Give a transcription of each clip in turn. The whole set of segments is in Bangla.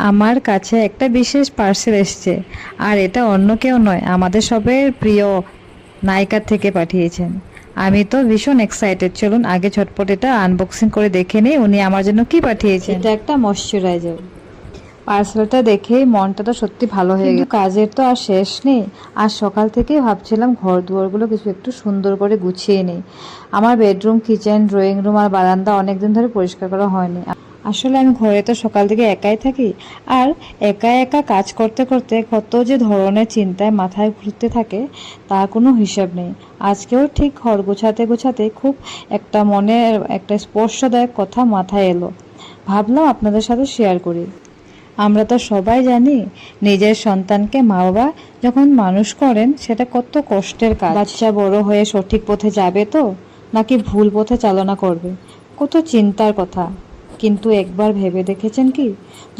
আমার কাছে একটা বিশেষ পার্সেল এসেছে, আর এটা অন্য কেউ নয়, আমাদের সবের প্রিয় নায়িকা থেকে পাঠিয়েছেন। আমি তো ভীষণ এক্সাইটেড। চলুন আগে ঝটপট এটা আনবক্সিং করে দেখে নিই উনি আমার জন্য কি পাঠিয়েছেন। এটা একটা ময়শ্চারাইজার। পার্সেলটা দেখেই মনটা তো সত্যি ভালো হয়ে গেল। কাজের তো আর শেষ নেই। আজ সকাল থেকেই ভাবছিলাম ঘর দুয়ারগুলো কিছু একটু সুন্দর করে গুছিয়ে নিই। আমার বেডরুম, কিচেন, ড্রয়িং রুম আর বারান্দা অনেকদিন ধরে পরিষ্কার করা হয়নি। আসলে আমি ঘরে তো সকাল থেকে একাই থাকি, আর একা একা কাজ করতে করতে কত যে ধরনের চিন্তায় মাথায় ঘুরতে থাকে তার কোনো হিসাব নেই। আজকেও ঠিক ঘর গোছাতে গোছাতে খুব একটা মনের একটা স্পর্শদায়ক কথা মাথায় এলো। ভাবলাম আপনাদের সাথে শেয়ার করি। আমরা তো সবাই জানি নিজের সন্তানকে মা বাবা যখন মানুষ করেন সেটা কত কষ্টের কাজ। বাচ্চা বড় হয়ে সঠিক পথে যাবে তো নাকি ভুল পথে চালনা করবে, কত চিন্তার কথা। কিন্তু একবার ভেবে দেখেছেন কি,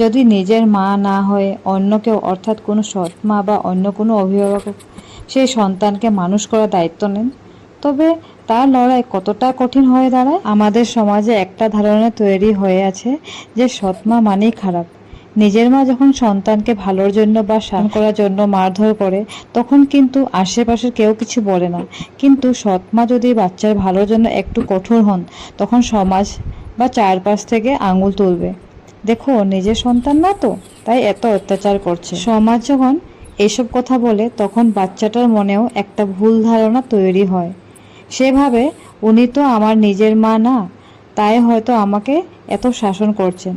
যদি নিজের মা না হয়ে অন্য কেউ অর্থাৎ কোনো সৎ মা বা অন্য কোনো অভিভাবক সেই সন্তানকে মানুষ করার দায়িত্ব নেন, তবে তার লড়াই কতটা কঠিন হয়ে দাঁড়ায়। আমাদের সমাজে একটা ধারণা তৈরি হয়ে আছে যে সৎ মা মানেই খারাপ। নিজের মা যখন সন্তানকে ভালোর জন্য বা শাসন করার জন্য মারধর করে তখন কিন্তু আশেপাশের কেউ কিছু বলে না, কিন্তু সৎ মা যদি বাচ্চার ভালোর জন্য একটু কঠোর হন তখন সমাজ বা চারপাশ থেকে আঙুল তুলবে। দেখো নিজের সন্তান না তো, তাই এত অত্যাচার করছে। সমাজ যখন এসব কথা বলে তখন বাচ্চাটার মনেও একটা ভুল ধারণা তৈরি হয়। সেভাবে উনি তো আমার নিজের মা না, তাই হয়তো আমাকে এত শাসন করছেন।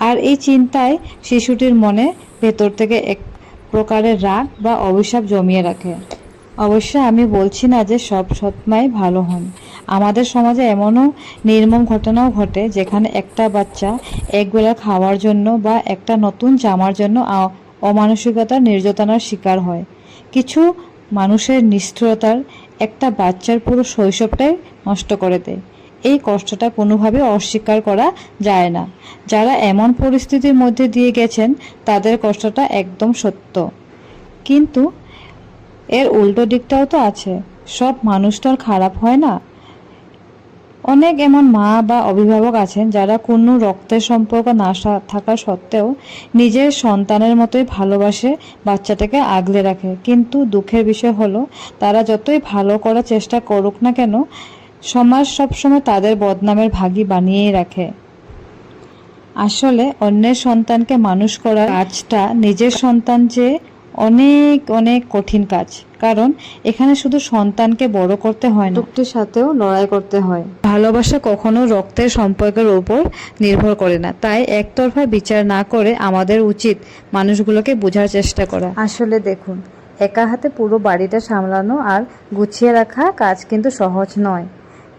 আর এই চিন্তায় শিশুটির মনে ভেতর থেকে এক প্রকারের রাগ বা অভিশাপ জমিয়ে রাখে। অবশ্য আমি বলছি না যে সব সৎমাই ভালো হন। আমাদের সমাজে এমনও নির্মম ঘটনাও ঘটে যেখানে একটা বাচ্চা একবেলা খাওয়ার জন্য বা একটা নতুন জামার জন্য অমানসিকতার নির্যাতনার শিকার হয়। কিছু মানুষের নিষ্ঠুরতার একটা বাচ্চার পুরো শৈশবটাই নষ্ট করে দেয়। এই কষ্টটা কোনোভাবে অস্বীকার করা যায় না। যারা এমন পরিস্থিতির মধ্যে দিয়ে গেছেন তাদের কষ্টটা একদম সত্য। কিন্তু এর উল্টো দিকটাও তো আছে। সব মানুষ তো আর খারাপ হয় না। অনেক এমন মা বা অভিভাবক আছেন যারা কোনো রক্তের সম্পর্ক না থাকা সত্ত্বেও নিজের সন্তানের মতোই ভালোবাসে, বাচ্চাটাকে আগলে রাখে। কিন্তু দুঃখের বিষয় হলো তারা যতই ভালো করার চেষ্টা করুক না কেন, সমাজ সবসময় তাদের বদনামের ভাগী বানিয়েই রাখে। আসলে অন্যের সন্তানকে মানুষ করার কাজটা নিজের সন্তান যে অনেক অনেক কঠিন কাজ। কারণ এখানে শুধু সন্তানকে বড় করতে হয় না, প্রযুক্তির সাথেও লড়াই করতে হয়। ভালোবাসা কখনো রক্তের সম্পর্কের উপর নির্ভর করে না। তাই একতরফা বিচার না করে আমাদের উচিত মানুষগুলোকে বোঝার চেষ্টা করা। আসলে দেখুন, একা হাতে পুরো বাড়িটা সামলানো আর গুছিয়ে রাখা কাজ কিন্তু সহজ নয়।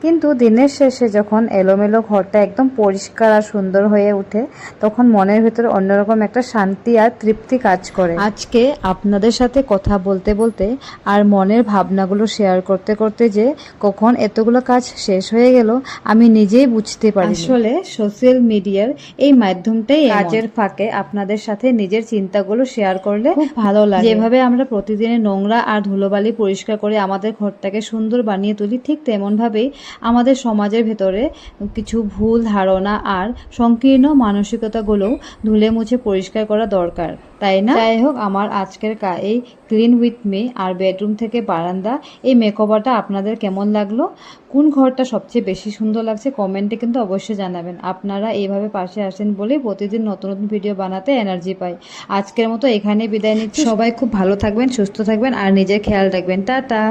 কিন্তু দিনের শেষে যখন এলোমেলো ঘরটা একদম পরিষ্কার আর সুন্দর হয়ে ওঠে তখন মনের ভিতরে অন্যরকম একটা শান্তি আর তৃপ্তি কাজ করে। আজকে আপনাদের সাথে কথা বলতে বলতে আর মনের ভাবনাগুলো শেয়ার করতে করতে যে কখন এতগুলো কাজ শেষ হয়ে গেল আমি নিজেই বুঝতে পারি। আসলে সোশ্যাল মিডিয়ার এই মাধ্যমটাই কাজের ফাঁকে আপনাদের সাথে নিজের চিন্তাগুলো শেয়ার করলে খুব ভালো লাগে। যেভাবে আমরা প্রতিদিনের নোংরা আর ধুলোবালি পরিষ্কার করে আমাদের ঘরটাকে সুন্দর বানিয়ে তুলি, ঠিক তেমনভাবেই আমাদের সমাজের ভেতরে কিছু ভুল ধারণা আর সংকীর্ণ মানসিকতাগুলোও ধুলে মুছে পরিষ্কার করা দরকার, তাই না? যাই হোক, আমার আজকের এই ক্লিন উইথ মি আর বেডরুম থেকে বারান্দা এই মেকওভারটা আপনাদের কেমন লাগলো? কোন ঘরটা সবচেয়ে বেশি সুন্দর লাগছে কমেন্টে কিন্তু অবশ্যই জানাবেন। আপনারা এইভাবে পাশে আসেন বলেই প্রতিদিন নতুন নতুন ভিডিও বানাতে এনার্জি পাই। আজকের মতো এখানে বিদায় নিচ্ছি। সবাই খুব ভালো থাকবেন, সুস্থ থাকবেন আর নিজের খেয়াল রাখবেন। টাটা।